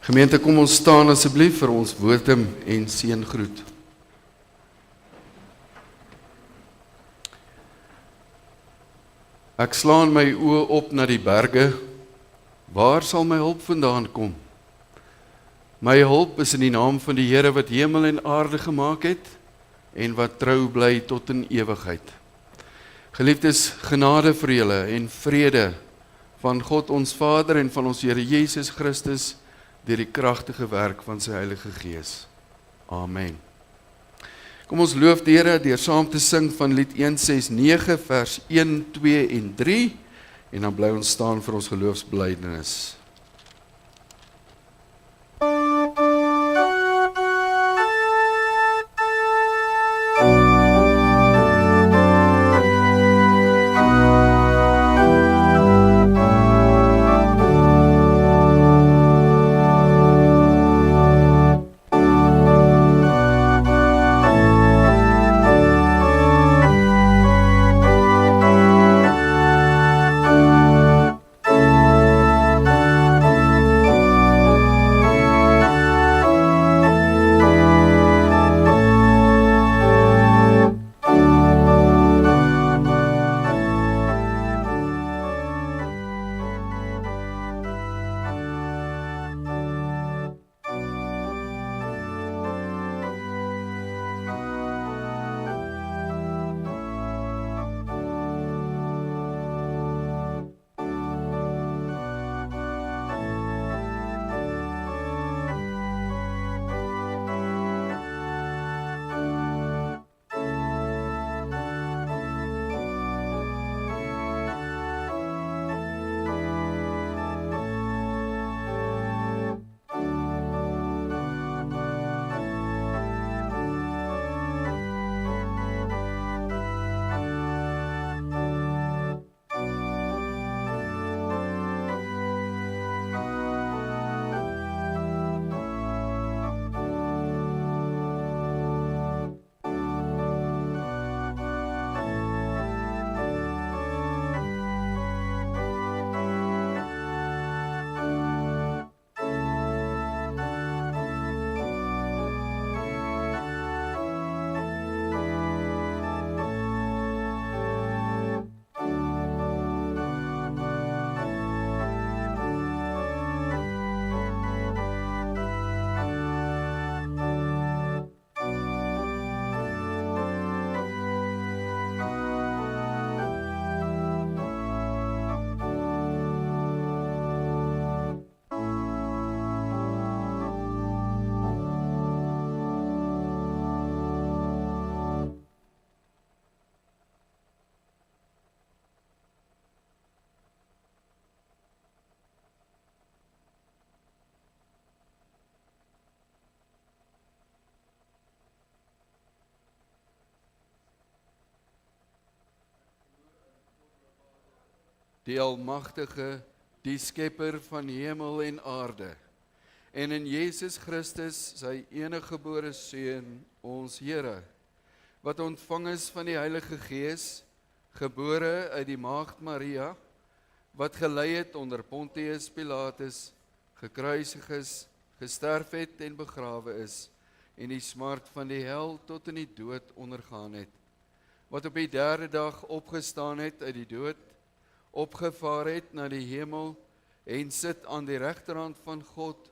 Gemeente, kom ons staan asseblief vir ons woordum en seëngroet. Ek slaan my oë op na die berge. Waar sal my hulp vandaan kom? My hulp is in die naam van die Here wat hemel en aarde gemaak het en wat trou bly tot in ewigheid. Geliefdes, genade vir julle en vrede van God ons Vader en van ons Here Jesus Christus deur die kragtige werk van sy Heilige Gees. Amen. Kom ons loof die Here deur saam te sing van lied 169 vers 1, 2 en 3 en dan bly ons staan vir ons geloofsbelijdenis. Die Almagtige, die Skepper van hemel en aarde, en in Jesus Christus, sy eniggebore Seun, ons Here, wat ontvang is van die Heilige Gees, gebore uit die Maagd Maria, wat gelei het onder Pontius Pilatus, gekruisig is, gesterf het en begrawe is, en die smart van die hel tot in die dood ondergaan het, wat op die derde dag opgestaan het uit die dood, opgevaar het na die hemel en sit aan die regterhand van God,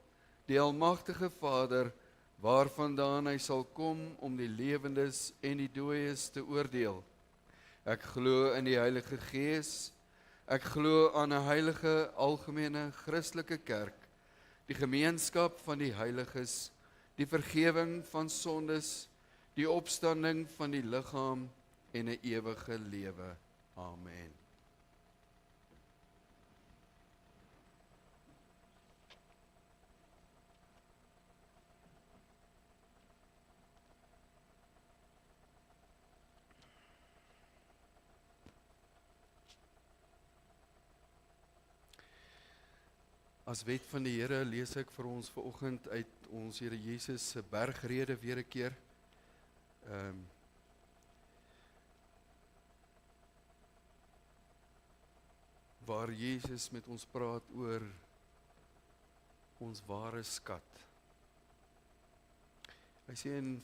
die Almagtige Vader, waarvandaan hy sal kom om die lewendes en die dooies te oordeel. Ek glo in die Heilige Gees, ek glo aan 'n heilige algemene Christelike kerk, die gemeenskap van die heiliges, die vergewing van sondes, die opstanding van die liggaam en 'n ewige lewe. Amen. As wet van die Here lees ek vir ons vanoggend uit ons Here Jesus se bergrede weer 'n keer. Waar Jesus met ons praat oor ons ware skat. Hy sê in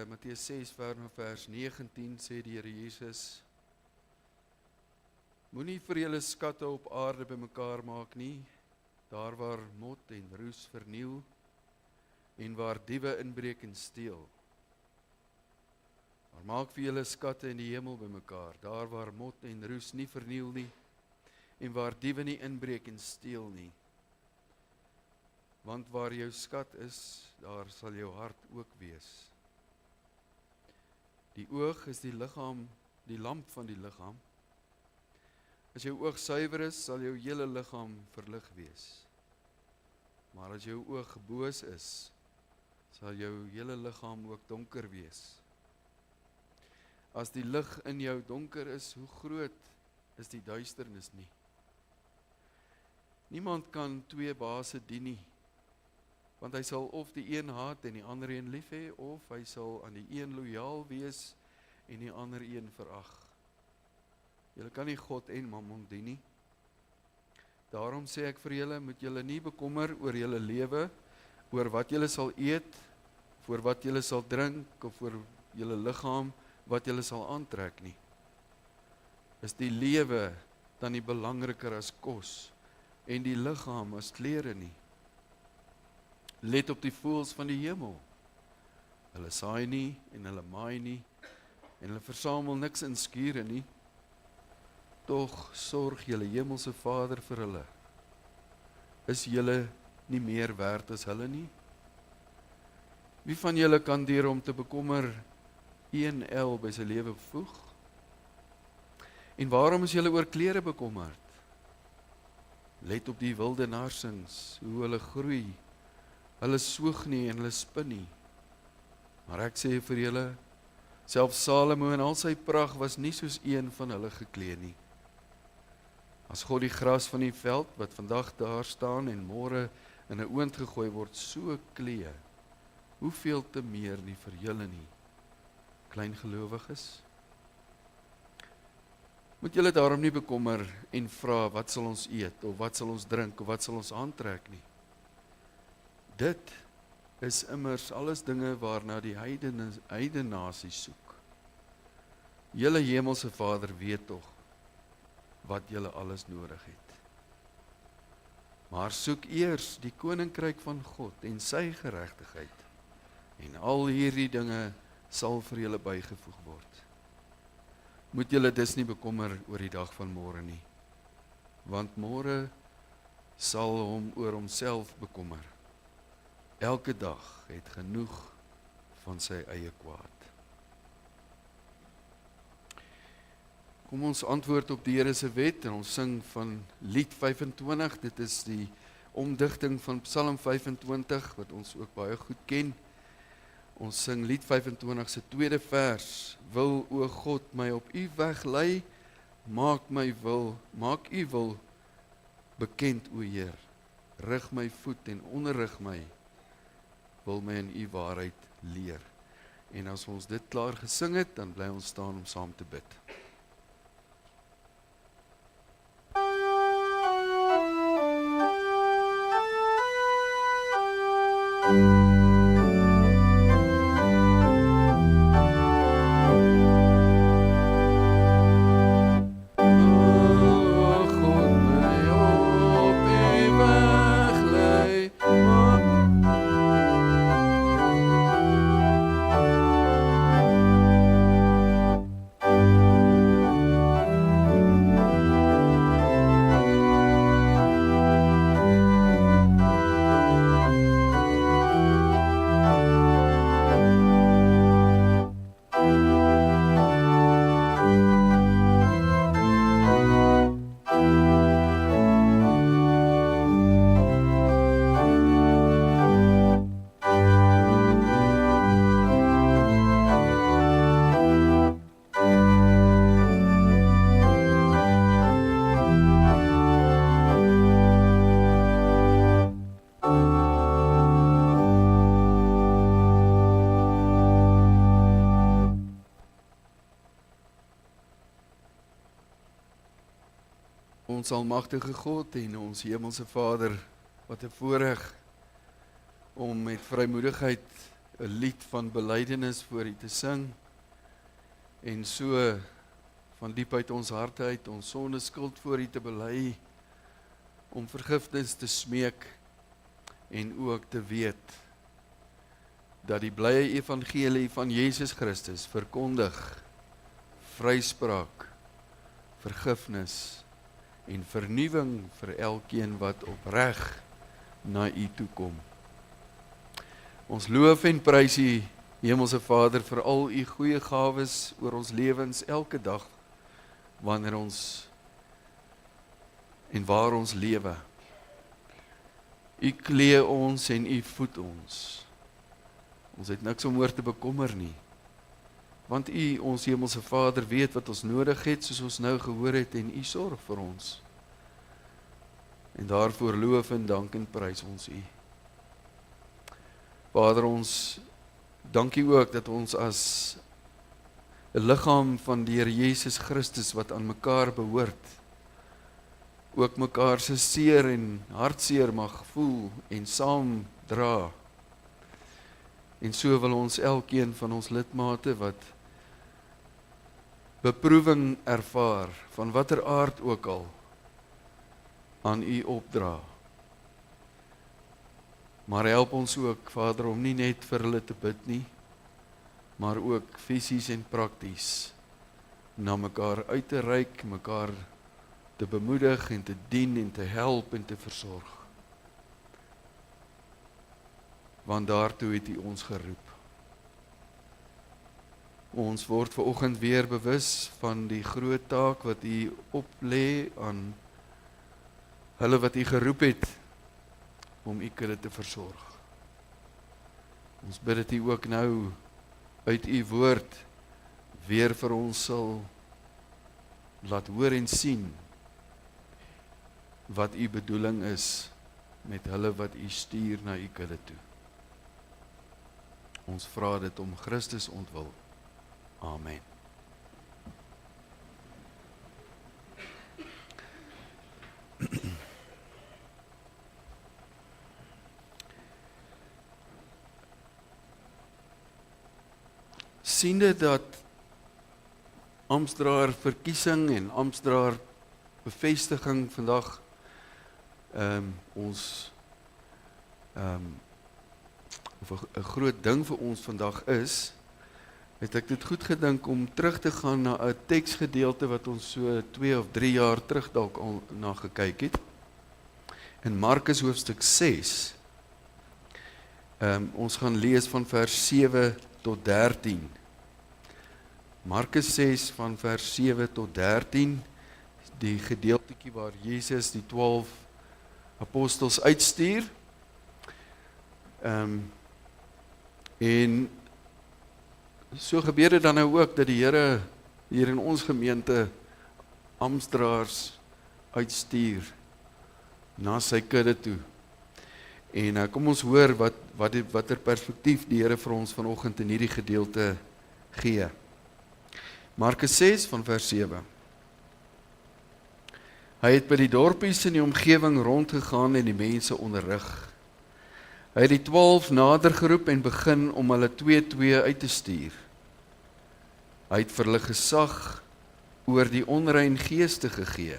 Matteus 6 vers 19 sê die Here Jesus, moenie vir julle skatte op aarde bymekaar maak nie, daar waar mot en roes verniel en waar diewe inbreek en steel. Maar maak vir julle skatte in die hemel bymekaar, daar waar mot en roes nie verniel nie en waar diewe nie inbreek en steel nie. Want waar jou skat is, daar sal jou hart ook wees. Die oog is die liggaam, die lamp van die liggaam. As jou oog suiwer is, sal jou hele liggaam verlig wees. Maar as jou oog boos is, sal jou hele liggaam ook donker wees. As die lig in jou donker is, hoe groot is die duisternis nie? Niemand kan twee baase dien nie, want hy sal of die een haat en die ander een lief hê, of hy sal aan die een lojaal wees en die ander een verag. Julle kan nie God en Mammon dien nie. Daarom sê ek vir julle, moet julle nie bekommer oor julle lewe, oor wat julle sal eet, of oor wat julle sal drink, of oor julle liggaam, wat julle sal aantrek nie. Is die lewe dan nie belangriker as kos, en die liggaam as klere nie? Let op die voëls van die hemel. Hulle saai nie, en hulle maai nie, en hulle versamel niks in skure nie. Tog sorg julle hemelse Vader vir hulle. Is julle nie meer werd as hulle nie? Wie van julle kan deur om te bekommer 1 el by sy lewe voeg? En waarom is julle oor klere bekommerd? Let op die wilde narsings, hoe hulle groei. Hulle soeg nie en hulle spin nie. Maar ek sê vir julle, selfs Salomo in al sy pragt was nie soos een van hulle geklee nie. As God die gras van die veld, wat vandag daar staan en môre in 'n oond gegooi word, so klee, hoeveel te meer nie vir julle nie, klein gelowiges? Moet julle daarom nie bekommer en vra, wat sal ons eet, of wat sal ons drink, of wat sal ons aantrek nie? Dit is immers alles dinge waarna die heidene nasies soek. Julle hemelse Vader weet tog wat julle alles nodig het. Maar soek eers die koninkryk van God en sy geregtigheid, en al hierdie dinge sal vir julle bygevoeg word. Moet julle dus nie bekommer oor die dag van môre nie, want môre sal hom oor homself bekommer. Elke dag het genoeg van sy eie kwaad. Kom ons antwoord op die Here se wet en ons sing van lied 25. Dit is die omdigting van Psalm 25 wat ons ook baie goed ken. Ons sing lied 25 se tweede vers. Wil o God my op u weg lei, maak u wil bekend o Heer. Rig my voet en onderrig my, wil my in u waarheid leer. En as ons dit klaar gesing het, dan bly ons staan om saam te bid. Ons almagtige God en ons hemelse Vader, Wat 'n voorreg om met vrymoedigheid 'n lied van belydenis voor U te sing en so van diep uit ons harte uit ons sonde skuld voor U te bely, om vergifnis te smeek en ook te weet dat die blye evangelie van Jesus Christus verkondig vryspraak, vergifnis en vernuwing vir elkeen wat opreg na U toe kom. Ons loof en prys U, Hemelse Vader, vir al U goeie gawes oor ons lewens elke dag, wanneer ons en waar ons lewe. U klee ons en U voed ons. Ons het niks om oor te bekommer nie, want U, ons Hemelse Vader, weet wat ons nodig het, soos ons nou gehoor het, en U sorg vir ons. En daarvoor loof en dank en prys ons U. Vader, ons dankie ook dat ons as 'n liggaam van die Here Jesus Christus wat aan mekaar behoort, ook mekaar se seer en hartseer mag voel en saam dra. En so wil ons elkeen van ons lidmate wat beproewing ervaar, van watter aard ook al, aan U opdra. Maar help ons ook, Vader, om nie net vir hulle te bid nie, maar ook fisies en prakties na mekaar uit te reik, mekaar te bemoedig en te dien en te help en te versorg. Want daartoe het U ons geroep. Ons word vanoggend weer bewus van die groot taak wat U oplê aan hulle wat U geroep het om U kudde te versorg. Ons bid dat U ook nou uit U woord weer vir ons sal laat hoor en sien wat U bedoeling is met hulle wat U stuur na U kudde toe. Ons vra dit om Christus ontwil. Amen. Siende dat amptdraer verkiesing en amptdraer bevestiging vandag of 'n groot ding vir ons vandag is, het ek dit goed gedink om terug te gaan na 'n teksgedeelte wat ons so 2 of 3 jaar terug dalk al na gekyk het. In Markus hoofstuk 6. Ons gaan lees van vers 7 tot 13. Markus 6 van vers 7 tot 13, die gedeeltetjie waar Jesus die 12 apostels uitstuur. En so gebeur dit dan nou ook dat die Here hier in ons gemeente amptdraers uitstuur na sy kudde toe. En kom ons hoor watter perspektief die Here vir ons vanoggend in hierdie gedeelte gee. Markus 6 van vers 7. Hy het by die dorpies in die omgewing rondgegaan en die mense onderrig. Hy het die 12 nader geroep en begin om hulle 2-2 uit te stuur. Hy het vir hulle gesag oor die onrein geeste gegee.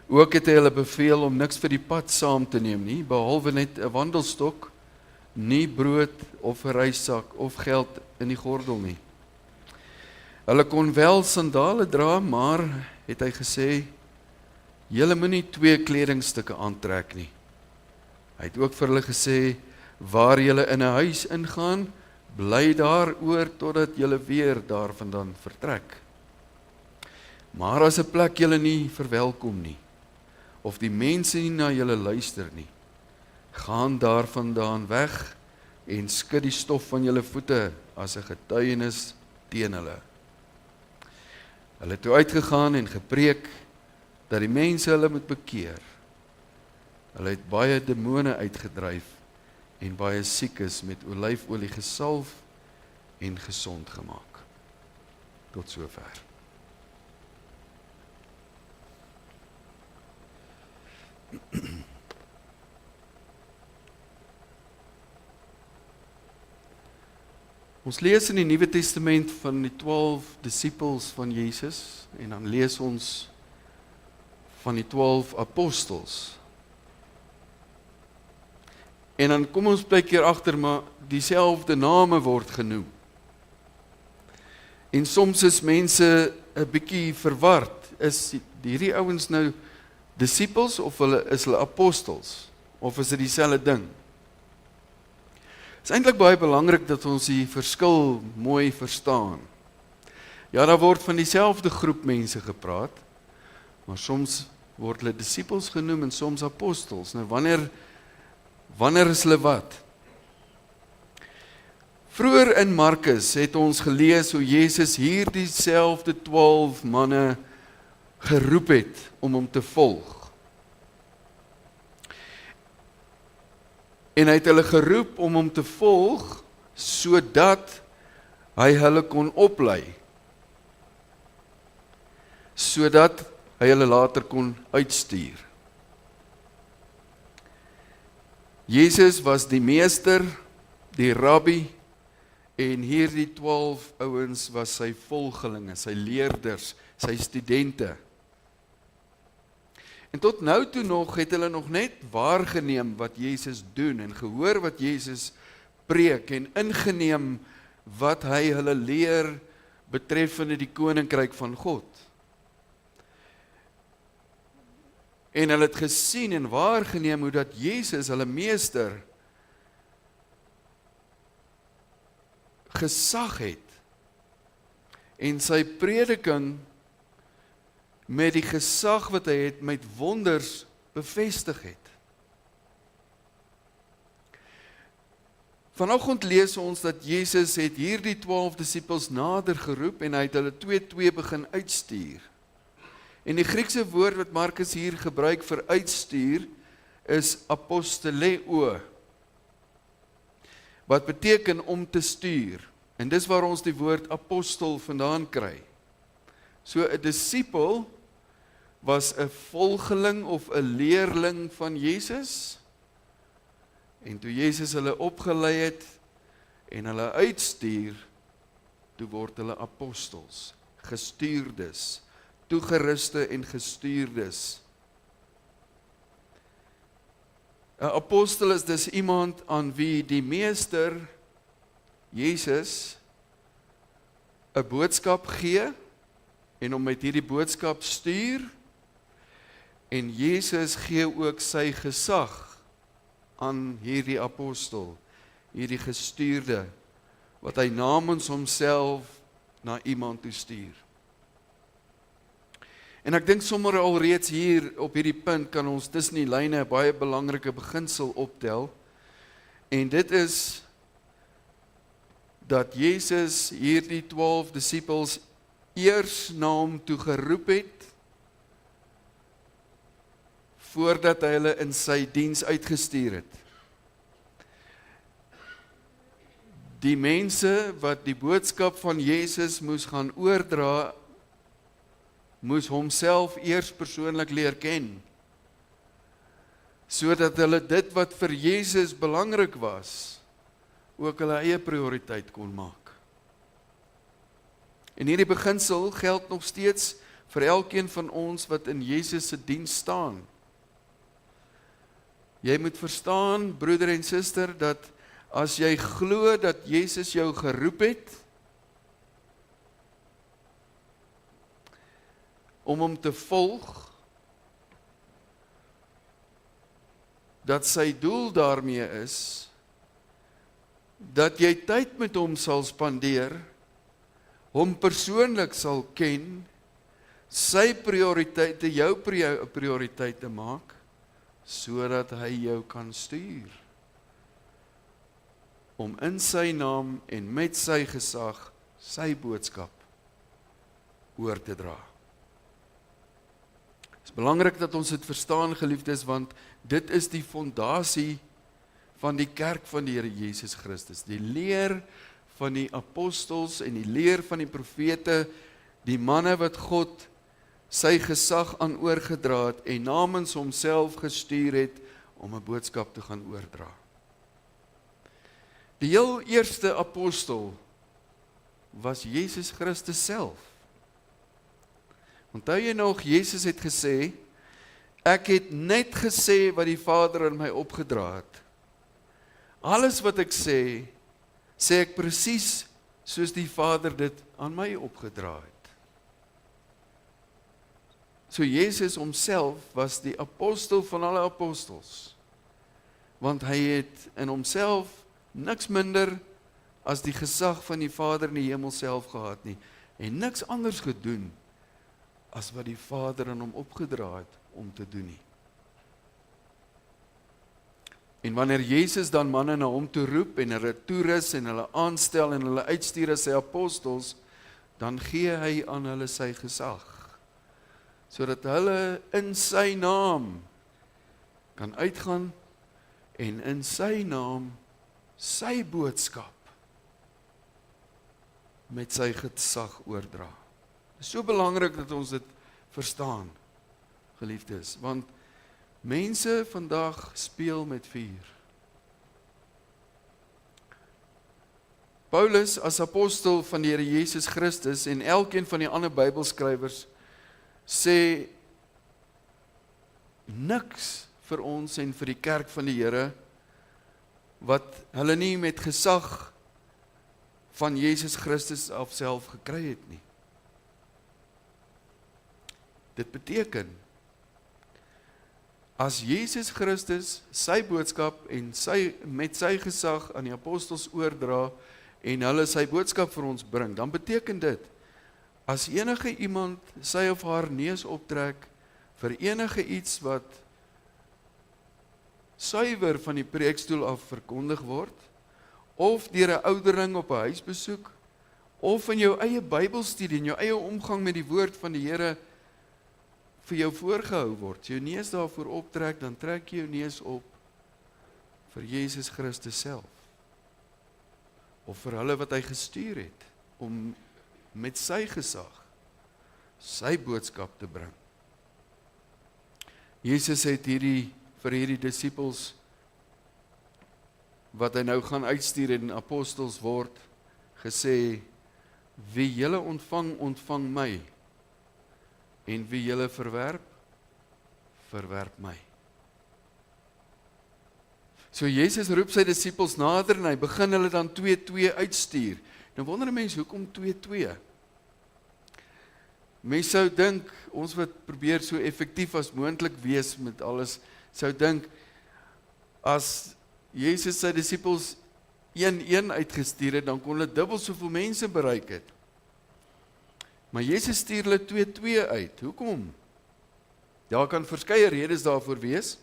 Ook het hy hulle beveel om niks vir die pad saam te neem nie, behalwe net 'n wandelstok, nie brood of 'n reissak of geld in die gordel nie. Hulle kon wel sandale dra, maar het hy gesê, julle moenie 2 kledingstukke aantrek nie. Hy het ook vir hulle gesê, waar julle in 'n huis ingaan, bly daar oor totdat julle weer daarvandaan vertrek. Maar as 'n plek julle nie verwelkom nie, of die mense nie na julle luister nie, gaan daarvandaan weg en skud die stof van julle voete as 'n getuienis teen hulle. Hulle het toe uitgegaan en gepreek dat die mense hulle moet bekeer. Hulle het baie demone uitgedryf en baie siekes met olyfolie gesalf en gesond gemaak. Tot sover. Ons lees in die Nuwe Testament van die 12 disippels van Jesus en dan lees ons van die 12 apostels. En dan kom ons baie keer agter maar dieselfde name word genoem. En soms is mense 'n bietjie verward. Is hierdie ouens nou disippels of is hulle apostels? Of is dit dieselfde ding? Het is eintlik baie belangrik dat ons die verskil mooi verstaan. Ja, daar word van dieselfde groep mense gepraat, maar soms word hulle disippels genoem en soms apostels. Nou wanneer is hulle wat? Vroeger in Markus het ons gelees hoe Jesus hier dieselfde 12 manne geroep het om hom te volg. En hy het hulle geroep om hom te volg, sodat hy hulle kon oplei. Sodat hy hulle later kon uitstuur. Jesus was die meester, die rabbi, en hierdie 12 ouens was sy volgelinge, sy leerders, sy studente. En tot nou toe nog het hulle nog net waargeneem wat Jesus doen en gehoor wat Jesus preek en ingeneem wat hy hulle leer betreffende die koninkryk van God. En hulle het gesien en waargeneem hoe dat Jesus, hulle meester, gesag het en sy prediking met die gesag wat hy het met wonders bevestig het. Vanoggend lees ons dat Jesus het hierdie 12 disippels nader geroep en hy het hulle 2-2 begin uitstuur. En die Griekse woord wat Markus hier gebruik vir uitstuur is apostoleo, wat beteken om te stuur. En dis waar ons die woord apostel vandaan kry. So 'n disipel was 'n volgeling of 'n leerling van Jesus. En toe Jesus hulle opgelei het en hulle uitstuur, toe word hulle apostels, gestuurdes, toegeruste en gestuurdes. 'n Apostel is dus iemand aan wie die meester Jesus 'n boodskap gee en hom met hierdie boodskap stuur, en Jesus gee ook sy gesag aan hierdie apostel, hierdie gestuurde, wat hy namens homself na iemand toe stuur. En ek dink sommer alreeds hier op hierdie punt kan ons tussen die lyne 'n baie belangrike beginsel optel, en dit is dat Jesus hierdie 12 disippels eers na hom toe geroep het, voordat hy hulle in sy diens uitgestuur het. Die mense wat die boodskap van Jesus moes gaan oordra, moes homself eers persoonlik leer ken, sodat hulle dit wat vir Jesus belangrik was, ook hulle eie prioriteit kon maak. En hierdie beginsel geld nog steeds vir elkeen van ons wat in Jesus se diens staan. Jy moet verstaan, broeder en suster, dat as jy glo dat Jesus jou geroep het om hom te volg, dat sy doel daarmee is dat jy tyd met hom sal spandeer, hom persoonlik sal ken, sy prioriteite jou prioriteite maak, sodat hy jou kan stuur, om in sy naam en met sy gesag, sy boodskap oor te dra. Het is belangrik dat ons dit verstaan, geliefdes, want dit is die fondasie van die kerk van die Here Jesus Christus. Die leer van die apostels en die leer van die profete, die manne wat God sy gesag aan oorgedra het en namens homself gestuur het om 'n boodskap te gaan oordra. Die heel eerste apostel was Jesus Christus self. Onthou jy nog, Jesus het gesê, ek het net gesê wat die Vader aan my opgedra het. Alles wat ek sê ek presies soos die Vader dit aan my opgedra het. So Jesus homself was die apostel van alle apostels, want hy het in homself niks minder as die gesag van die Vader in die hemel self gehad nie, en niks anders gedoen as wat die Vader aan hom opgedra het om te doen nie. En wanneer Jesus dan manne na hom toe roep en hulle toerus en hulle aanstel en hulle uitstuur as sy apostels, dan gee hy aan hulle sy gesag, sodat hulle in sy naam kan uitgaan en in sy naam sy boodskap met sy gesag oordra. Dit is so belangrik dat ons dit verstaan, geliefdes, want mense vandag speel met vuur. Paulus as apostel van die Here Jesus Christus en elkeen van die ander Bybelskrywers sê niks vir ons en vir die kerk van die Here wat hulle nie met gesag van Jesus Christus af self gekry het nie. Dit beteken, as Jesus Christus sy boodskap en met sy gesag aan die apostels oordra en hulle sy boodskap vir ons bring, dan beteken dit, as enige iemand sy of haar neus optrek vir enige iets wat suiwer van die preekstoel af verkondig word, of deur 'n ouderling op 'n huisbesoek, of in jou eie Bybelstudie, in jou eie omgang met die woord van die Here vir jou voorgehou word, jou neus daarvoor optrek, dan trek jy jou neus op vir Jesus Christus self, of vir hulle wat hy gestuur het, om met sy gesag, sy boodskap te bring. Jesus het vir hierdie disippels, wat hy nou gaan uitstuur en apostels word, gesê, wie julle ontvang, ontvang my, en wie julle verwerp, verwerp my. So Jesus roep sy disippels nader en hy begin hulle dan 2-2 uitstuur. Nou wonder 'n mens, hoekom 2-2? Mens sou dink, ons wat probeer so effektief as moontlik wees met alles, sou dink, as Jesus sy disippels 1-1 uitgestuur het, dan kon hulle dubbel soveel mense bereik het. Maar Jesus stuur hulle 2-2 uit. Hoekom? Daar kan verskeie redes daarvoor wees,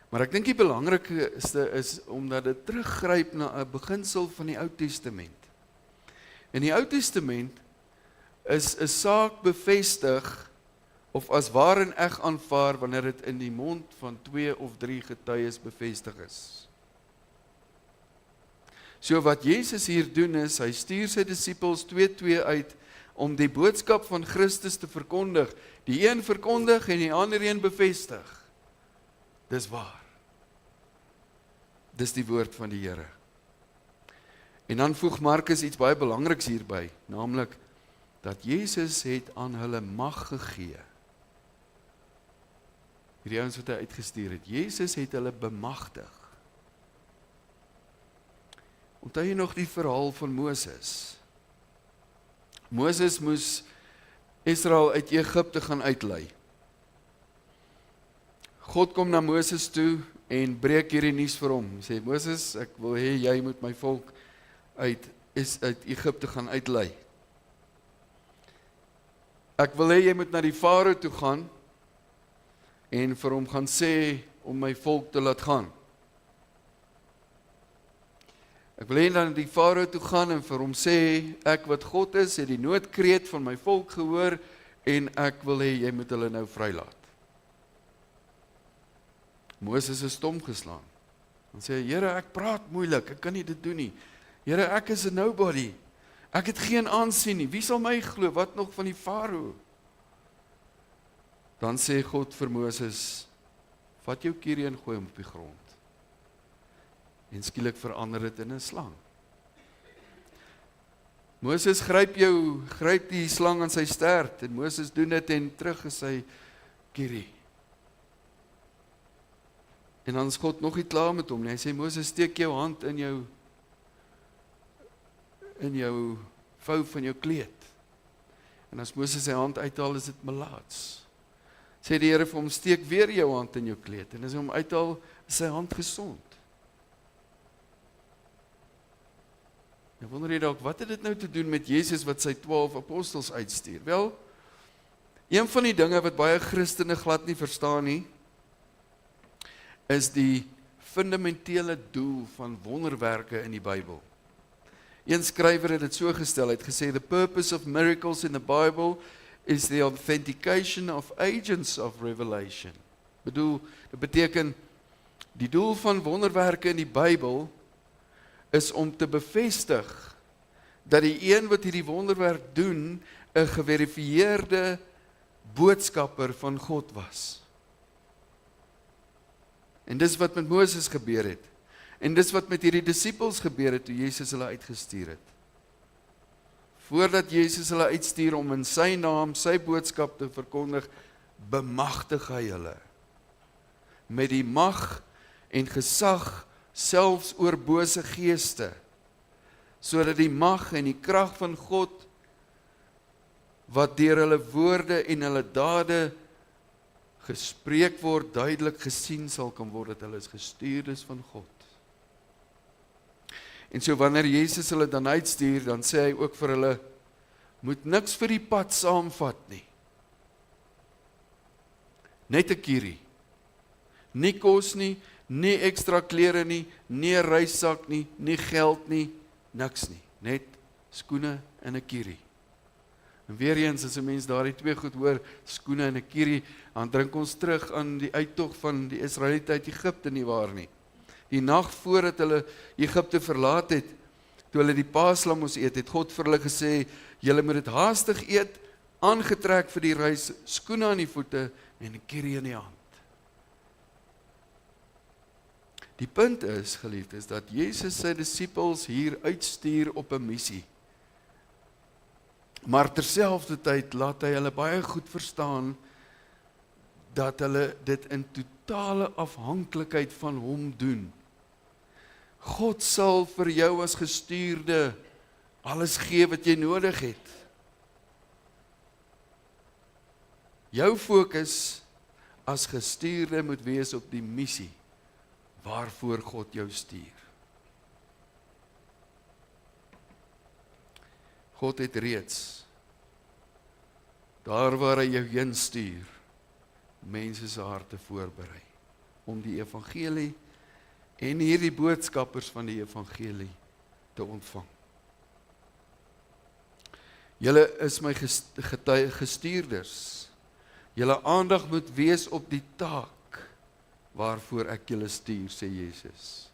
maar ek dink die belangrikste is omdat dit teruggryp na 'n beginsel van die Ou Testament. In die Ou Testament is 'n saak bevestig of as waar en eg aanvaar wanneer dit in die mond van 2 of 3 getuies bevestig is. So wat Jesus hier doen is, hy stuur sy disippels 2-2 uit om die boodskap van Christus te verkondig. Die een verkondig en die ander een bevestig. Dis waar. Dis die woord van die Here. En dan voeg Markus iets baie belangriks hierby, naamlik dat Jesus het aan hulle mag gegee. Hierdie ouens wat hy uitgestuur het, Jesus het hulle bemagtig. Onthou jy nog die verhaal van Moses? Moses moes Israel uit Egipte gaan uitlei. God kom na Moses toe en breek hierdie nuus vir hom. Hy sê, Moses, ek wil hê jy moet my volk uit Egipte gaan uitlei. Ek wil hê jy moet na die Farao toe gaan en vir hom gaan sê om my volk te laat gaan. Ek wil hê dan die Farao toe gaan en vir hom sê, ek wat God is, het die noodkreet van my volk gehoor en ek wil hê jy moet hulle nou vrylaat. Moses is stom geslaan. Dan sê hy, Here, ek praat moeilik, ek kan nie dit doen nie. Here, ek is 'n nobody. Ek het geen aansien nie. Wie sal my glo? Wat nog van die Farao? Dan sê God vir Moses, vat jou kierie en gooi hom op die grond. En skielik verander dit in 'n slang. Moses gryp die slang aan sy stert, en Moses doen dit en terug is sy kierie. En dan is God nog nie klaar met hom nie. Hy sê, Moses, steek jou hand in jou vou van jou kleed. En as Moses sy hand uithaal, is dit melaats. Sê die Here vir hom, steek weer jou hand in jou kleed. En as hy hom uithaal, is sy hand gesond. Nou wonder jy dalk, wat het dit nou te doen met Jesus wat sy 12 apostels uitstuur? Wel, een van die dinge wat baie Christene glad nie verstaan nie, is die fundamentele doel van wonderwerke in die Bybel. Een skrywer het dit so gestel, hy het gesê, the purpose of miracles in the Bible is the authentication of agents of revelation. Dit beteken, die doel van wonderwerke in die Bybel is om te bevestig dat die een wat hierdie wonderwerk doen, 'n geverifieerde boodskapper van God was. En dis wat met Moses gebeur het. En dis wat met hierdie disippels gebeur het toe Jesus hulle uitgestuur het. Voordat Jesus hulle uitstuur om in sy naam, sy boodskap te verkondig, bemagtig hy hulle met die mag en gesag selfs oor bose geeste, sodat die mag en die krag van God wat deur hulle woorde en hulle dade gespreek word, duidelik gesien sal kan word dat hulle is gestuurdes van God. En so wanneer Jesus hulle dan uitstuur, dan sê hy ook vir hulle, moet niks vir die pad saamvat nie. Net 'n kierie. Nie kos nie, nie ekstra klere nie, nie 'n reissak nie, nie geld nie, niks nie. Net skoene en 'n kierie. En weer eens, as 'n mens daardie twee goed hoor, skoene en 'n kierie, dan dink ons terug aan die uittog van die Israeliete uit Egipte, nie waar nie. Die nag voordat hulle Egipte verlaat het, toe hulle die paaslam moes eet, het God vir hulle gesê, julle moet dit haastig eet, aangetrek vir die reis, skoene aan die voete en 'n kierie in die hand. Die punt is, geliefdes, dat Jesus sy disippels hier uitstuur op 'n missie. Maar terselfdertyd laat hy hulle baie goed verstaan dat hulle dit in totale afhanklikheid van hom doen. God sal vir jou as gestuurde alles gee wat jy nodig het. Jou fokus as gestuurde moet wees op die missie waarvoor God jou stuur. God het reeds, daar waar hy jou heen stuur, mense se harte voorberei, om die evangelie en hierdie boodskappers van die evangelie te ontvang. Julle is my gestuurders. Julle aandag moet wees op die taak waarvoor ek julle stuur, sê Jesus.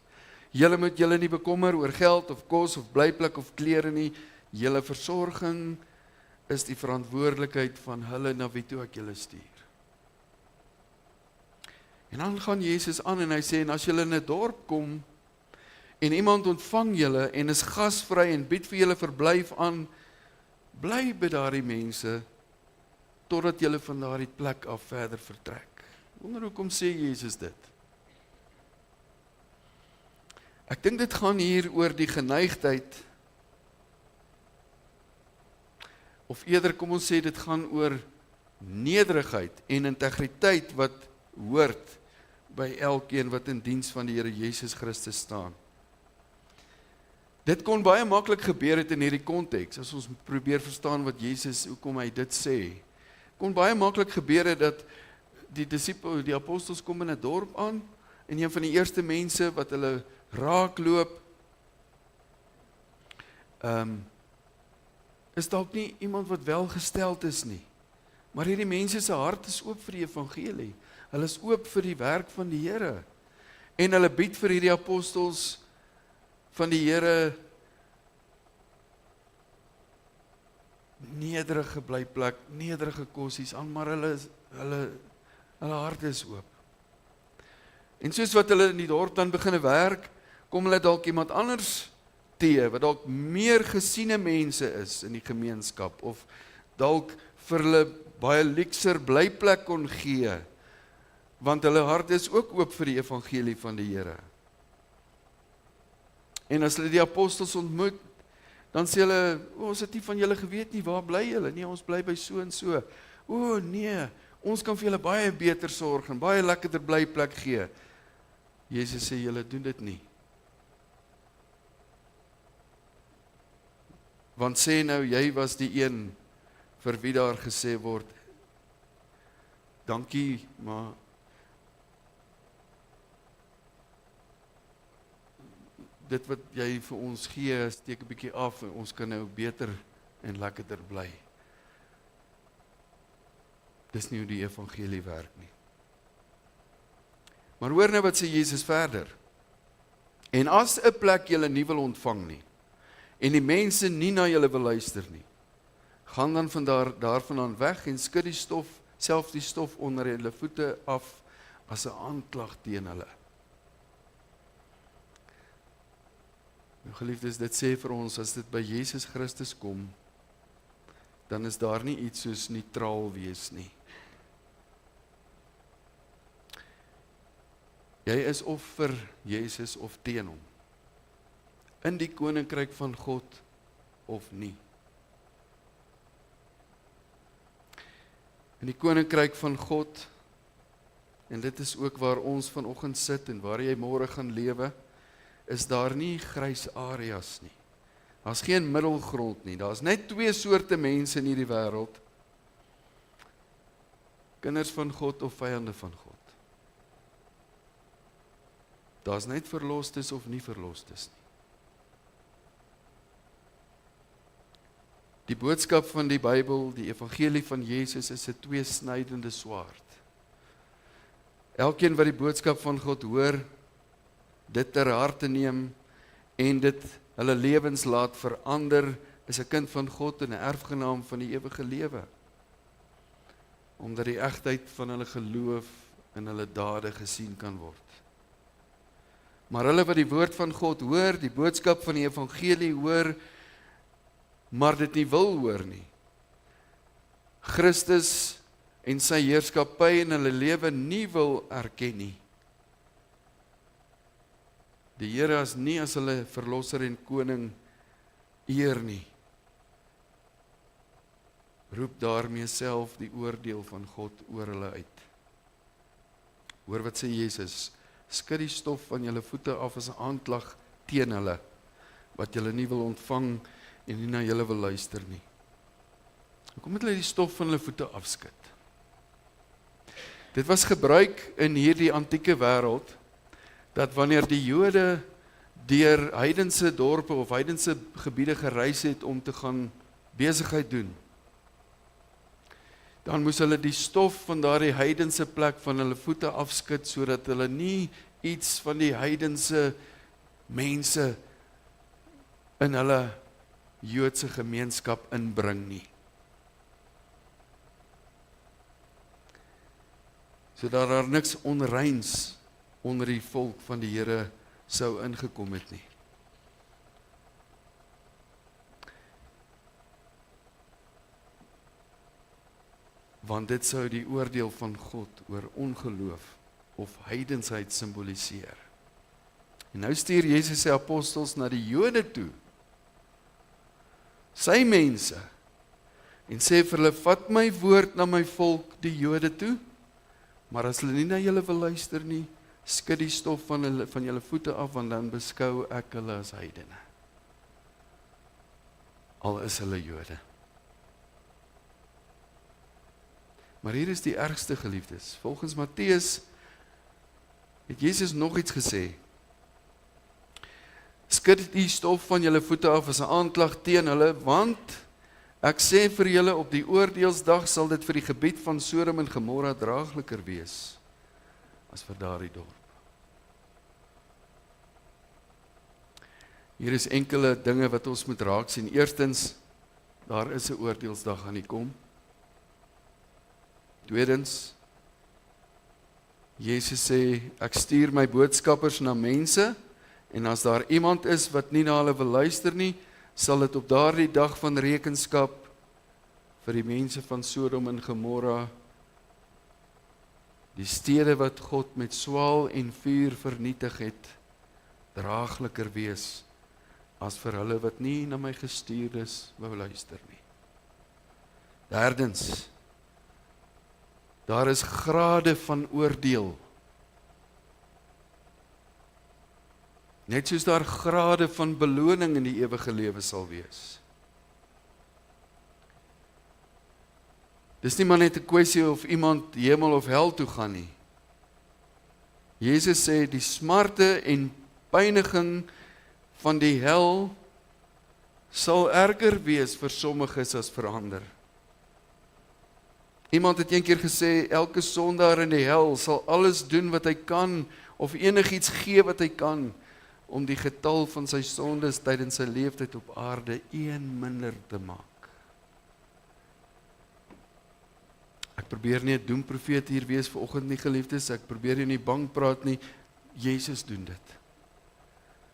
Julle moet julle nie bekommer oor geld of kos of blyplek of klere nie. Julle versorging is die verantwoordelikheid van hulle na wie toe ek julle stuur. En dan gaan Jesus aan en hy sê, en as julle in 'n dorp kom en iemand ontvang julle en is gasvry en bied vir julle verblyf aan, bly by daardie mense totdat julle van daardie plek af verder vertrek. Wonder hoekom sê Jesus dit? Ek dink dit gaan hier oor die geneigtheid, of eerder kom ons sê dit gaan oor nederigheid en integriteit wat hoort by elkeen wat in diens van die Here Jesus Christus staan. Dit kon baie maklik gebeur het in hierdie konteks, as ons probeer verstaan wat Jesus, hoekom hy dit sê. Kon baie maklik gebeur het dat die apostels kom in 'n dorp aan, en een van die eerste mense wat hulle raakloop, is dalk nie iemand wat welgesteld is nie. Maar hierdie mense se hart is oop vir die evangelie. Hulle is oop vir die werk van die Here. En hulle bied vir hierdie apostels van die Here nederige blyplek, nederige kosies aan, maar hulle harte is oop. En soos wat hulle in die dorp dan begin werk, kom hulle dalk iemand anders T, wat dalk meer gesiene mense is in die gemeenskap, of dalk vir hulle baie luxer blyplek kon gee, want hulle hart is ook oop vir die evangelie van die Here. En as hulle die apostels ontmoet, dan sê hulle, ons het nie van julle geweet nie, waar bly julle? Nee, ons bly by so en so. Nee, ons kan vir julle baie beter sorg en baie lekkerder blyplek gee. Jesus sê, julle doen dit nie. Want sê nou, jy was die een vir wie daar gesê word, dankie, maar dit wat jy vir ons gee, steek 'n bietjie af en ons kan nou beter en lekkerder bly. Dis nie hoe die evangelie werk nie. Maar hoor nou wat sê Jesus verder. En as 'n plek julle nie wil ontvang nie, en die mense nie na julle wil luister nie, gaan dan daarvandaan weg en skud die stof, self die stof onder julle voete af as 'n aanklag teen hulle. Nou geliefdes, dit sê vir ons, as dit by Jesus Christus kom, dan is daar nie iets soos neutraal wees nie. Jy is of vir Jesus of teen hom. In die koninkryk van God of nie. In die koninkryk van God, en dit is ook waar ons vanoggend sit en waar jy môre gaan lewe, is daar nie grys areas nie. Daar's geen middelgrond nie. Daar's net twee soorte mense in hierdie wêreld. Kinders van God of vyande van God. Daar's net verlostes of nie verlostes nie. Die boodskap van die Bybel, die evangelie van Jesus, is 'n tweesnydende swaard. Elkeen wat die boodskap van God hoor, dit ter harte neem en dit hulle lewens laat verander, is 'n kind van God en 'n erfgenaam van die ewige lewe. Omdat die egtheid van hulle geloof in hulle dade gesien kan word. Maar hulle wat die woord van God hoor, die boodskap van die evangelie hoor, maar dit nie wil hoor nie. Christus en sy heerskappy in hulle lewe nie wil erken nie. Die Here as nie as hulle verlosser en koning eer nie. Roep daarmee self die oordeel van God oor hulle uit. Hoor wat sê Jesus, skud die stof van julle voete af as 'n aanklag teen hulle, wat julle nie wil ontvang en nie na julle wil luister nie. Hoekom moet hulle die stof van hulle voete afskud? Dit was gebruik in hierdie antieke wêreld, dat wanneer die Jode deur heidense dorpe of heidense gebiede gereis het om te gaan besigheid doen, dan moes hulle die stof van daardie heidense plek van hulle voete afskud, sodat hulle nie iets van die heidense mense in hulle Joodse gemeenskap inbring nie. Sodat daar niks onreins onder die volk van die Here sou ingekom het nie. Want dit sou die oordeel van God oor ongeloof of heidensheid simboliseer. En nou stuur Jesus sy apostels na die Jode toe, sy mense, en sê vir hulle, vat my woord na my volk, die Jode toe, maar as hulle nie na julle wil luister nie, skud die stof van julle voete af, want dan beskou ek hulle as heidene. Al is hulle Jode. Maar hier is die ergste, geliefdes. Volgens Matteus het Jesus nog iets gesê. Skud die stof van julle voete af as 'n aanklag teen hulle, want ek sê vir julle, op die oordeelsdag sal dit vir die gebied van Sodom en Gomorra draagliker wees as vir daardie dorp. Hier is enkele dinge wat ons moet raak sien. Eerstens, daar is 'n oordeelsdag aan die kom. Tweedens, Jesus sê, ek stuur my boodskappers na mense, En as daar iemand is wat nie na hulle wil luister nie, sal dit op daardie dag van rekenskap vir die mense van Sodom en Gomorra, die stede wat God met swaal en vuur vernietig het, draagliker wees as vir hulle wat nie na my gestuurdes wou luister nie. Derdens, daar is grade van oordeel. Net soos daar grade van beloning in die ewige lewe sal wees. Dis nie maar net 'n kwessie of iemand hemel of hel toe gaan nie. Jesus sê die smarte en pyniging van die hel sal erger wees vir sommiges as vir ander. Iemand het een keer gesê, elke sondaar in die hel sal alles doen wat hy kan, of enigiets gee wat hy kan, om die getal van sy sondes tydens sy leeftyd op aarde een minder te maak. Ek probeer nie 'n doemprofeet hier wees vanoggend nie, geliefdes, ek probeer nie bang praat nie, Jesus doen dit.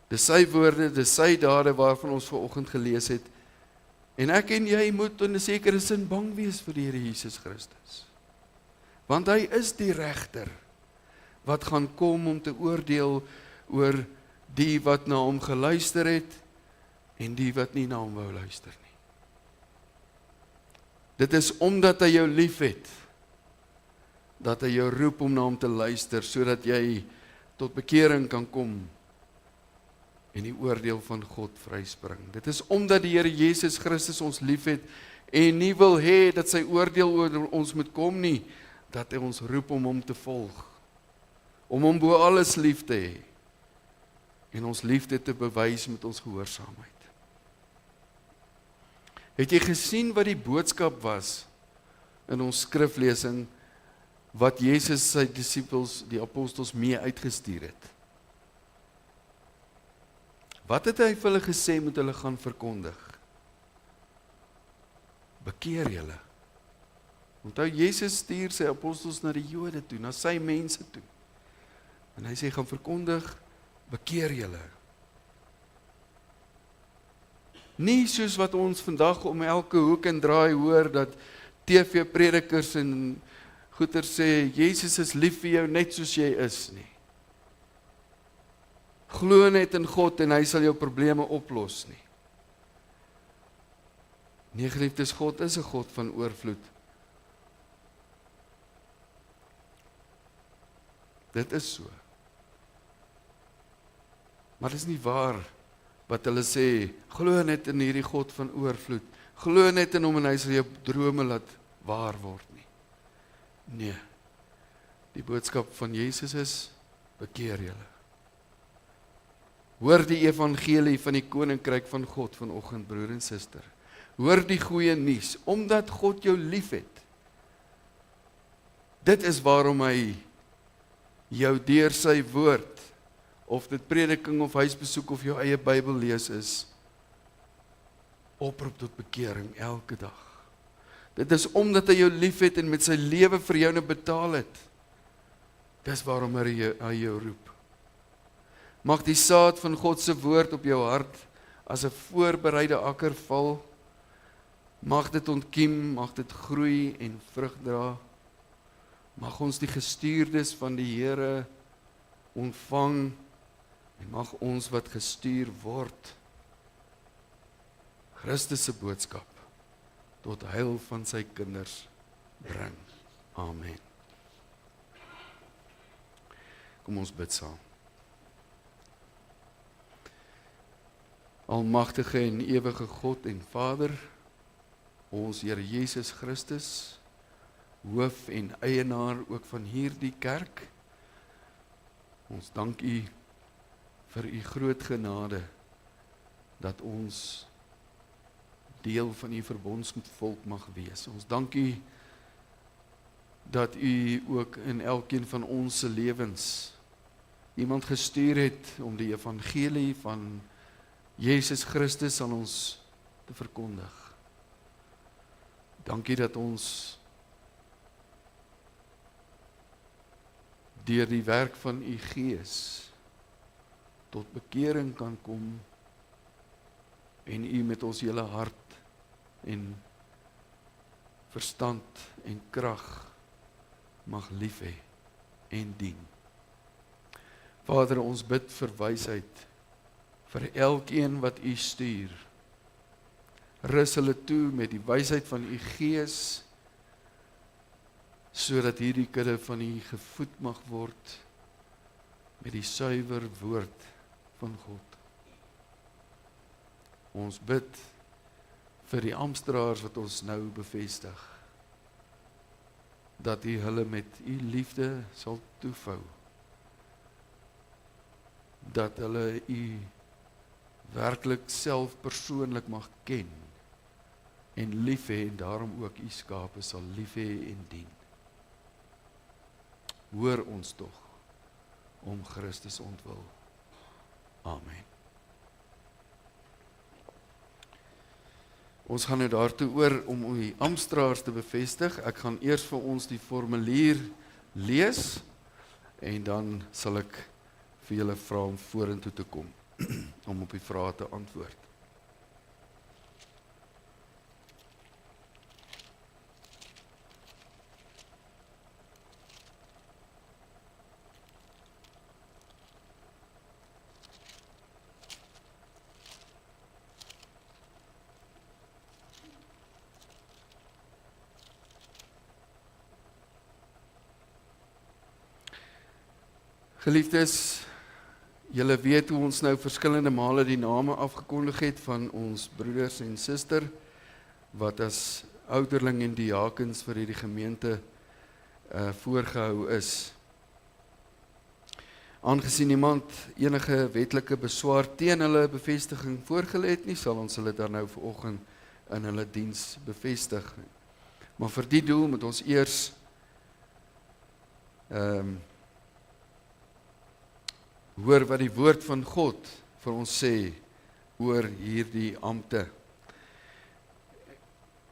Dis sy woorde, dis sy dade waarvan ons vanoggend gelees het, en ek en jy moet in 'n sekere sin bang wees vir die Here Jesus Christus. Want hy is die regter, wat gaan kom om te oordeel oor die wat na hom geluister het, en die wat nie na hom wou luister nie. Dit is omdat hy jou lief het, dat hy jou roep om na hom te luister, sodat jy tot bekering kan kom, en die oordeel van God vryspring. Dit is omdat die Here Jesus Christus ons lief het, en nie wil hê dat sy oordeel oor ons moet kom nie, dat hy ons roep om hom te volg, om hom bo alles lief te hê, en ons liefde te bewys met ons gehoorsaamheid. Het jy gesien wat die boodskap was in ons skriflesing, wat Jesus sy disippels, die apostels, mee uitgestuur het? Wat het hy vir hulle gesê moet hulle gaan verkondig? Bekeer julle. Onthou, Jesus stuur sy apostels na die Jode toe, na sy mense toe. En hy sê, gaan verkondig, bekeer julle. Nie soos wat ons vandag om elke hoek en draai hoor, dat TV-predikers en goeie sê, Jesus is lief vir jou net soos jy is nie. Glo net in God en hy sal jou probleme oplos nie. Nee, geliefdes, God is 'n God van oorvloed. Dit is so. Maar dit is nie waar wat hulle sê, glo net in hierdie God van oorvloed. Glo net in hom en hy sal jou drome laat waar word nie. Nee. Die boodskap van Jesus is, bekeer julle. Hoor die evangelie van die koninkryk van God vanoggend, broer en suster. Hoor die goeie nuus, omdat God jou lief het. Dit is waarom hy jou deur sy woord, of dit prediking of huisbesoek of jou eie Bybel lees is, oproep tot bekering elke dag. Dit is omdat hy jou lief het en met sy lewe vir jou betaal het. Dis waarom hy jou roep. Mag die saad van God se woord op jou hart as 'n voorbereide akker val. Mag dit ontkiem, mag dit groei en vrug dra. Mag ons die gestuurdes van die Here ontvang en mag ons wat gestuur word, Christus se boodskap tot heil van sy kinders bring. Amen. Kom ons bid saam. Almagtige en ewige God en Vader, ons Here Jesus Christus, hoof en eienaar ook van hierdie kerk, ons dank U vir U groot genade, dat ons deel van U verbondsvolk mag wees. Ons dank U dat U ook in elkeen van ons se lewens iemand gestuur het om die evangelie van Jesus Christus aan ons te verkondig. Dankie dat ons deur die werk van U Gees tot bekering kan kom en U met ons hele hart en verstand en krag mag lief hê en dien. Vader, ons bid vir wysheid vir elkeen wat U stuur. Rus hulle toe met die wysheid van U Gees, sodat hierdie kudde van U gevoed mag word met die suiwer woord van God. Ons bid vir die amptenare wat ons nou bevestig, dat U hulle met U liefde sal toevou, dat hulle U werklik self persoonlik mag ken en lief hê en daarom ook U skape sal lief hê en dien. Hoor ons tog om Christus ontwil. Amen. Ons gaan nou daartoe oor om die amptenare te bevestig. Ek gaan eers vir ons die formulier lees en dan sal ek vir julle vra om vorentoe te kom om op die vrae te antwoord. Geliefdes, julle weet hoe ons nou verskillende male die name afgekondig het van ons broeders en suster, wat as ouderling en diakens vir hierdie gemeente voorgehou is. Aangesien niemand enige wetlike beswaar teen hulle bevestiging voorgelê het nie, sal ons hulle dan nou vanoggend in hulle diens bevestig. Maar vir die doel moet ons eers hoor wat die woord van God vir ons sê oor hierdie ampte.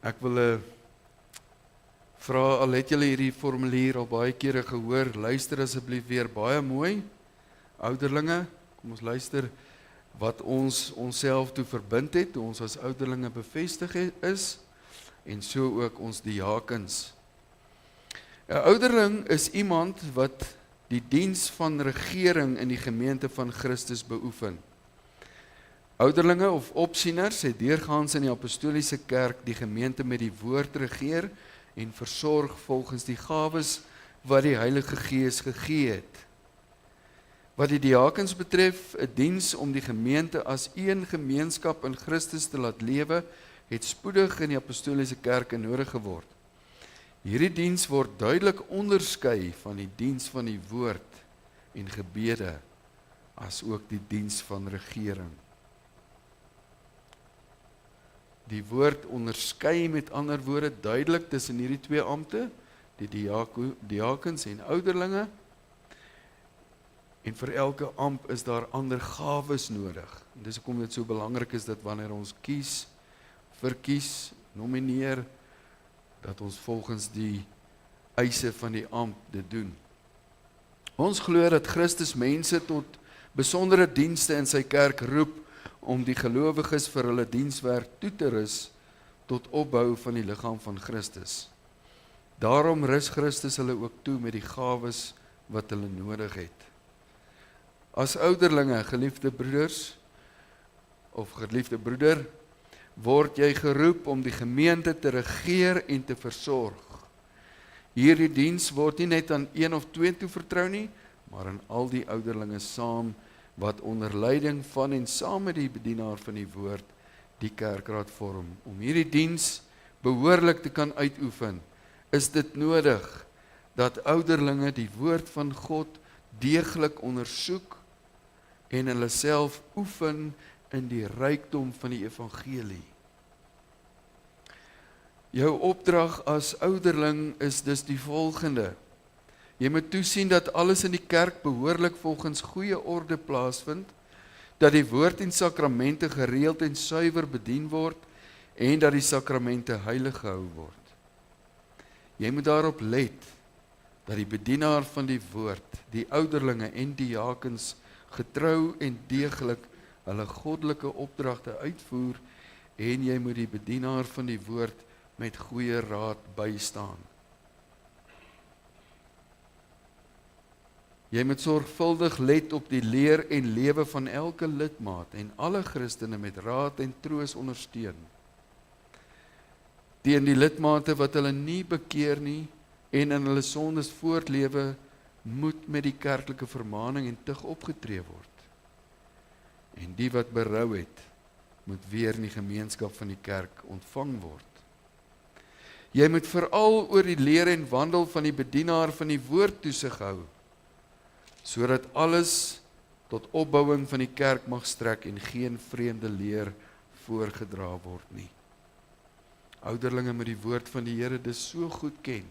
Ek wil vra, al het julle hierdie formulier al baie kere gehoor, luister asseblief weer baie mooi. Ouderlinge, kom ons luister wat ons onsself toe verbind het, toe ons as ouderlinge bevestig is, en so ook ons diakens. 'n Ouderling is iemand wat die diens van regering in die gemeente van Christus beoefen. Ouderlinge of opsieners het deurgaans in die apostoliese kerk die gemeente met die woord regeer en versorg volgens die gawes wat die Heilige Gees gegee het. Wat die diakens betref, 'n diens om die gemeente as een gemeenskap in Christus te laat lewe, het spoedig in die apostoliese kerke nodig geword. Hierdie diens word duidelik onderskei van die diens van die woord en gebede, as ook die diens van regering. Die woord onderskei met ander woorde duidelik tussen hierdie twee ampte, die diakens en ouderlinge, en vir elke ampt is daar ander gawes nodig. En dis hoekom dit so belangrik is dat wanneer ons kies, verkies, nomineer, dat ons volgens die eise van die ampt dit doen. Ons glo dat Christus mense tot besondere dienste in sy kerk roep om die gelowiges vir hulle dienswerk toe te rus tot opbou van die liggaam van Christus. Daarom rus Christus hulle ook toe met die gawes wat hulle nodig het. As ouderlinge, geliefde broeders of geliefde broeder, word jy geroep om die gemeente te regeer en te versorg. Hierdie diens word nie net aan een of twee toevertrou nie, maar aan al die ouderlinge saam, wat onder leiding van en saam met die bedienaar van die woord die kerkraad vorm. Om hierdie diens behoorlik te kan uitoefen, is dit nodig dat ouderlinge die woord van God deeglik ondersoek en hulle self oefen in die rykdom van die evangelie. Jou opdrag as ouderling is dus die volgende. Jy moet toesien dat alles in die kerk behoorlik volgens goeie orde plaasvind, dat die woord en sakramente gereeld en suiwer bedien word en dat die sakramente heilig gehou word. Jy moet daarop let dat die bedienaar van die woord, die ouderlinge en diakens getrou en deeglik hulle goddelike opdragte uitvoer en jy moet die bedienaar van die woord met goeie raad bystaan. Jy moet sorgvuldig let op die leer en lewe van elke lidmaat en alle Christene met raad en troos ondersteun. Teen die lidmate wat hulle nie bekeer nie en in hulle sondes voortlewe, moet met die kerklike vermaning en tug opgetree word. En die wat berou het, moet weer in die gemeenskap van die kerk ontvang word. Jy moet veral oor die leer en wandel van die bedienaar van die woord toesig hou, sodat alles tot opbouing van die kerk mag strek en geen vreemde leer voorgedra word nie. Ouderlinge moet die woord van die Here dus so goed ken,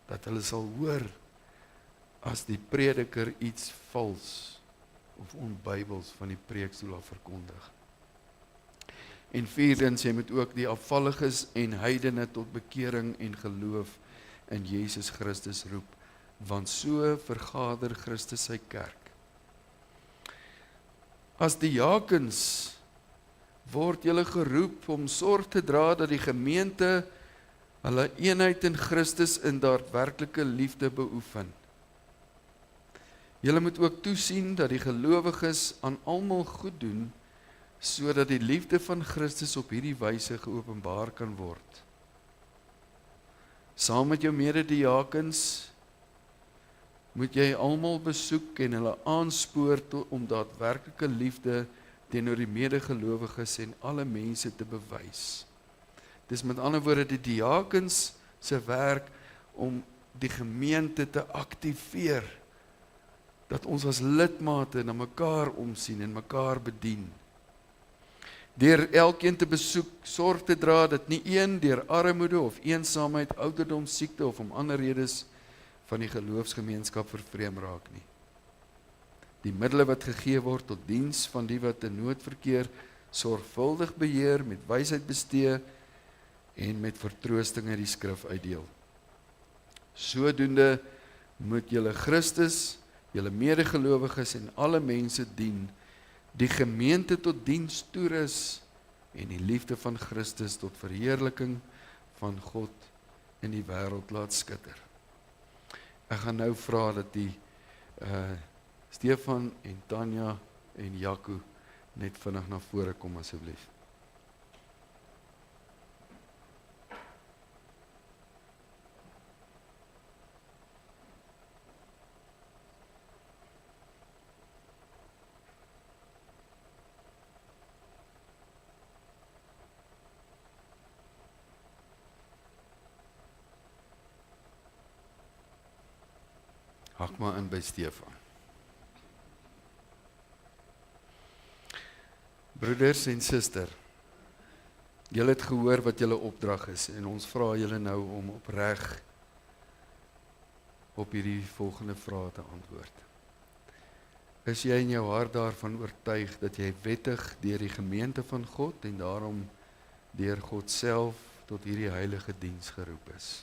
dat hulle sal hoor as die prediker iets vals of onbybels van die preekstoel af verkondig. En vierdens, jy moet ook die afvalliges en heidene tot bekering en geloof in Jesus Christus roep, want so vergader Christus sy kerk. As diakens word julle geroep om sorg te dra dat die gemeente hulle eenheid in Christus in daadwerklike liefde beoefen. Julle moet ook toesien dat die gelowiges aan almal goed doen, sodat die liefde van Christus op hierdie wyse geopenbaar kan word. Saam met jou medediakens moet jy almal besoek en hulle aanspoor om daadwerklike liefde teenoor die medegelowiges en alle mense te bewys. Dis met ander woorde die diakens se werk om die gemeente te aktiveer, dat ons as lidmate na mekaar omsien en mekaar bedien. Deur elkeen te besoek, sorg te dra dat nie een deur armoede of eensaamheid, ouderdom, siekte of om ander redes van die geloofsgemeenskap vervreem raak nie. Die middele wat gegee word tot diens van die wat in nood verkeer, sorgvuldig beheer, met wysheid bestee en met vertroosting uit die skrif uitdeel. Sodoende moet julle Christus, julle medegelowiges en alle mense dien, die gemeente tot diens toerus en die liefde van Christus tot verheerliking van God in die wêreld laat skitter. Ek gaan nou vra dat die Stefan en Tanya en Jaco net vinnig na vore kom asseblief. Hak maar in by Stefan. Broeders en suster, julle het gehoor wat julle opdrag is en ons vra julle nou om opreg op hierdie volgende vrae te antwoord. Is jy in jou hart daarvan oortuig dat jy wettig deur die gemeente van God en daarom deur God self tot hierdie heilige diens geroep is?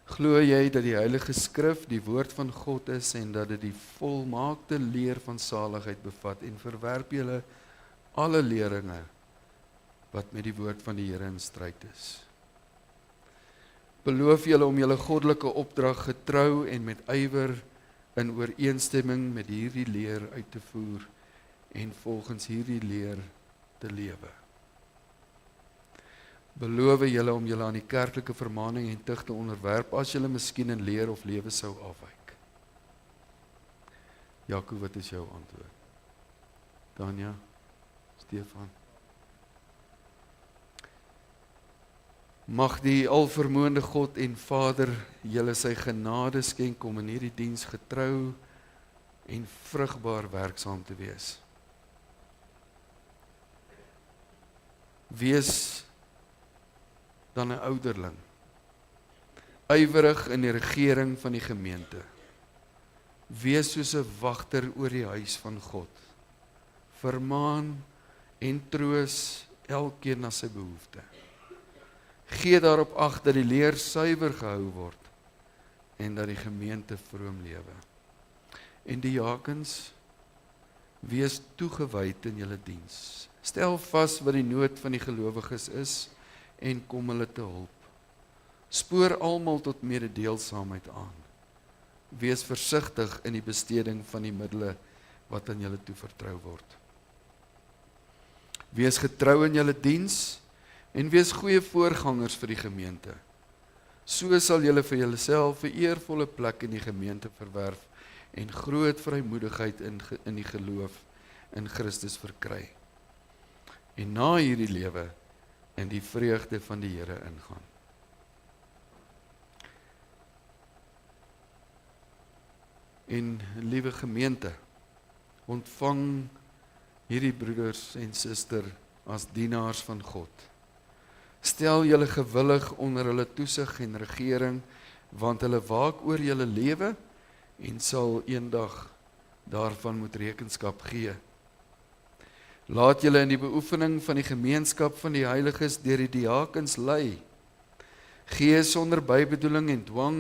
Glo jy dat die Heilige Skrif die woord van God is en dat dit die volmaakte leer van saligheid bevat en verwerp julle alle leringe wat met die woord van die Here in stryd is? Beloof julle om julle goddelike opdrag getrou en met ywer in ooreenstemming met hierdie leer uit te voer en volgens hierdie leer te lewe? Beloof julle om julle aan die kerklike vermaning en tug te onderwerp as julle miskien in leer of lewe sou afwyk? Jaco, wat is jou antwoord? Tanya, Stefan. Mag die alvermoënde God en Vader julle sy genade skenk om in hierdie diens getrou en vrugbaar werksaam te wees. Wees dan 'n ouderling, ywerig in die regering van die gemeente. Wees soos 'n wagter oor die huis van God. Vermaan en troos elkeen na sy behoefte. Gee daarop ag dat die leer suiwer gehou word en dat die gemeente vroom lewe. En diakens, wees toegewyd in julle diens. Stel vas wat die nood van die gelowiges is en kom hulle te hulp. Spoor almal tot mededeelsaamheid aan. Wees versigtig in die besteding van die middele wat aan julle toevertrou word. Wees getrou in julle diens en wees goeie voorgangers vir die gemeente. So sal julle vir julleself 'n eervolle plek in die gemeente verwerf en groot vrymoedigheid in die geloof in Christus verkry. En na hierdie lewe in die vreugde van die Here ingaan. En liewe gemeente, ontvang hierdie broeders en suster as dienaars van God. Stel julle gewillig onder hulle toesig en regering, want hulle waak oor julle lewe en sal eendag daarvan moet rekenskap gee. Laat julle in die beoefening van die gemeenskap van die heiliges deur die diakens lei. Gee sonder bybedoeling en dwang,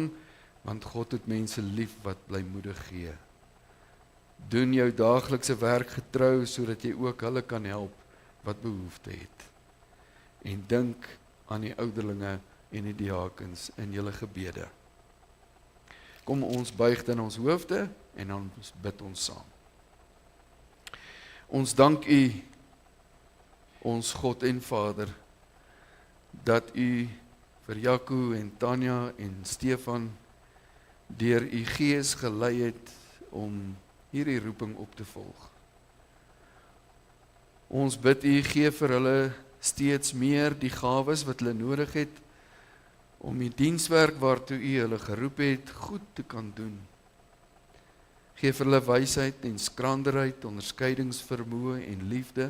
want God het mense lief wat blymoedig gee. Doen jou daaglikse werk getrou, sodat jy ook hulle kan help wat behoefte het. En dink aan die ouderlinge en die diakens in julle gebede. Kom ons buig dan ons hoofde en dan bid ons saam. Ons dank U, ons God en Vader, dat U vir Jaco en Tanya en Stefan deur U Gees gelei het om hierdie roeping op te volg. Ons bid U, gee vir hulle steeds meer die gawes wat hulle nodig het om die dienswerk waartoe U hulle geroep het goed te kan doen. Gee vir hulle wysheid en skranderheid, onderskeidingsvermoë en liefde.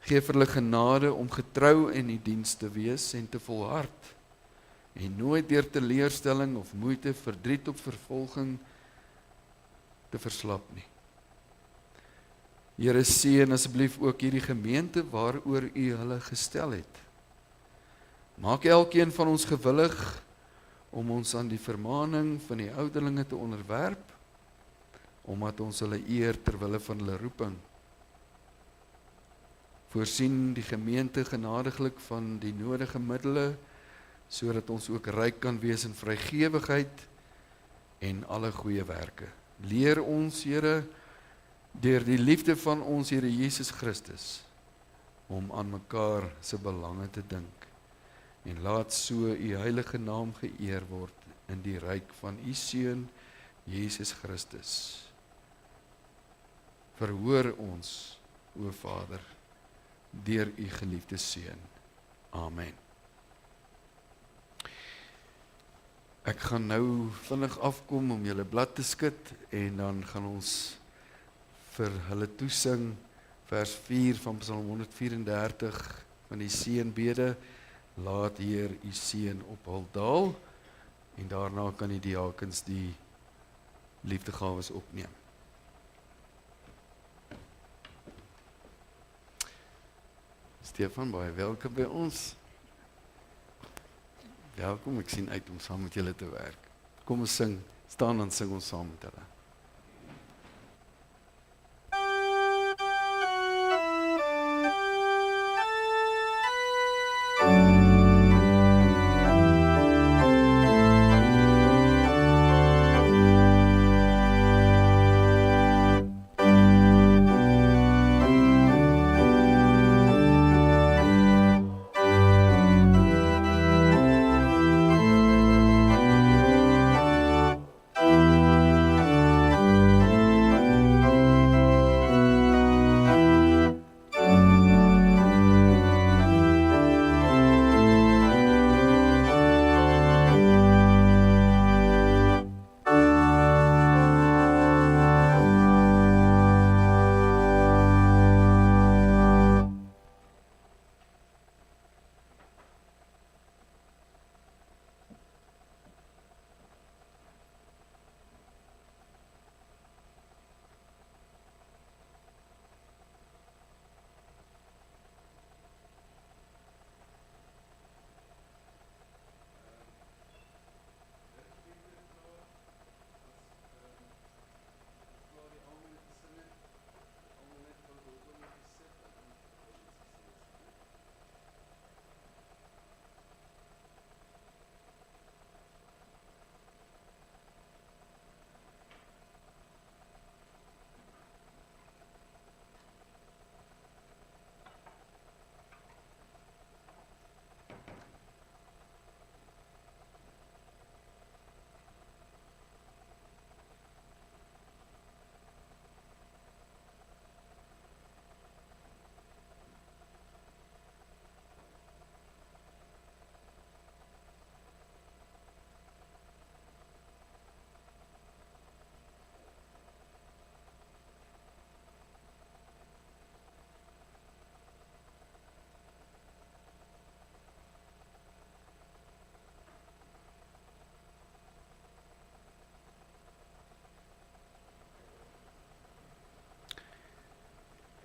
Gee vir hulle genade om getrou in die diens te wees en te volhard en nooit deur teleurstelling of moeite, verdriet of vervolging te verslap nie. Here, seën asseblief ook hierdie gemeente waaroor U hulle gestel het. Maak elkeen van ons gewillig om ons aan die vermaning van die ouderlinge te onderwerp, omdat ons hulle eer ter wille van hulle roeping. Voorsien die gemeente genadiglik van die nodige middele, sodat ons ook ryk kan wees in vrygewigheid en alle goeie werke. Leer ons, Here, deur die liefde van ons Here Jesus Christus, om aan mekaar se belange te dink. En laat so U heilige naam geëer word in die ryk van U Seun, Jesus Christus. Verhoor ons, o Vader, deur U geliefde Seun. Amen. Ek gaan nou vinnig afkom om julle blad te skud en dan gaan ons vir hulle toesing vers 4 van Psalm 134 van die seënbede. Laat Heer U seën op hul daal en daarna kan die diakens die liefdegawes opneem. Stefan, baie welkom by ons. Welkom, ek sien uit om saam met julle te werk. Kom ons sing, staan en sing ons saam met hulle.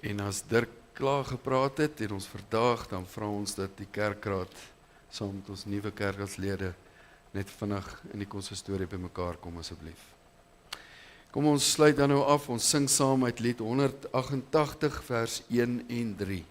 En as Dirk klaar gepraat het en ons verdaag, dan vra ons dat die kerkraad saam met ons nuwe kerkraadslede net vinnig in die konsistorie bymekaar kom asseblief. Kom ons sluit dan nou af, ons sing saam uit lied 188 vers 1 en 3.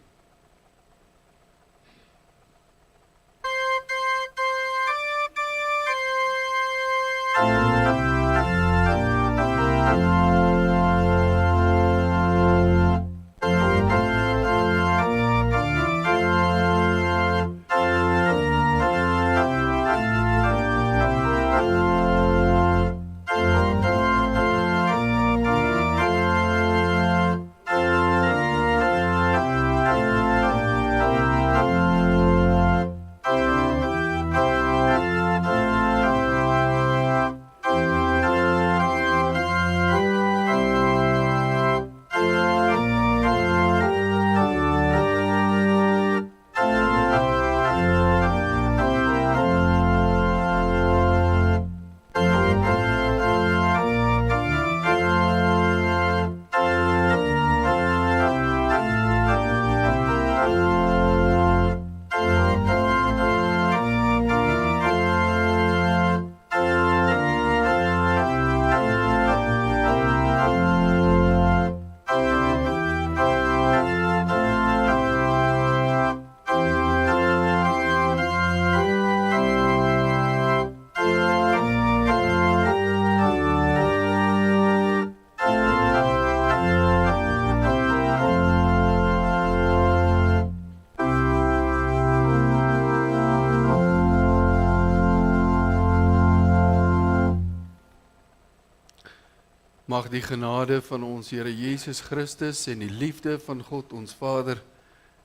Mag die genade van ons Here Jesus Christus en die liefde van God ons Vader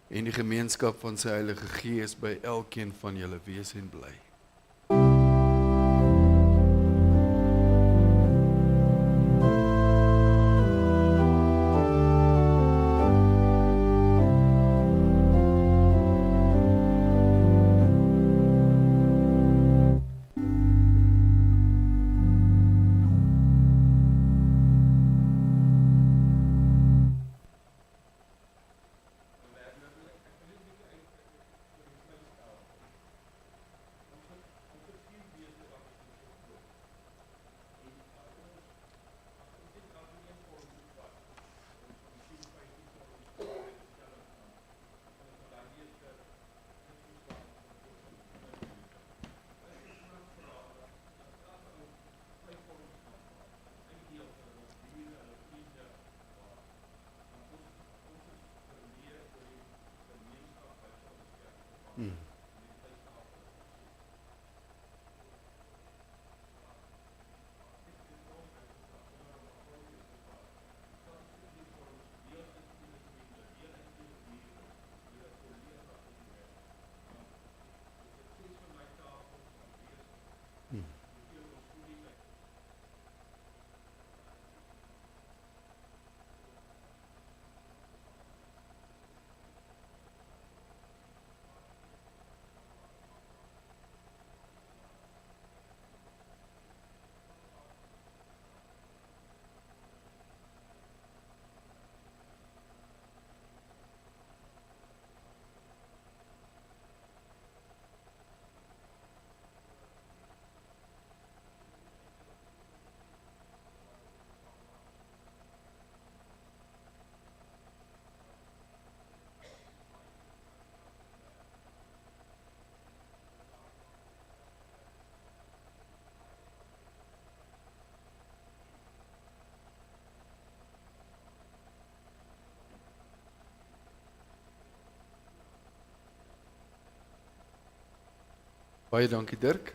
en die gemeenskap van sy Heilige Gees by elkeen van julle wees en bly. Baie dankie Dirk.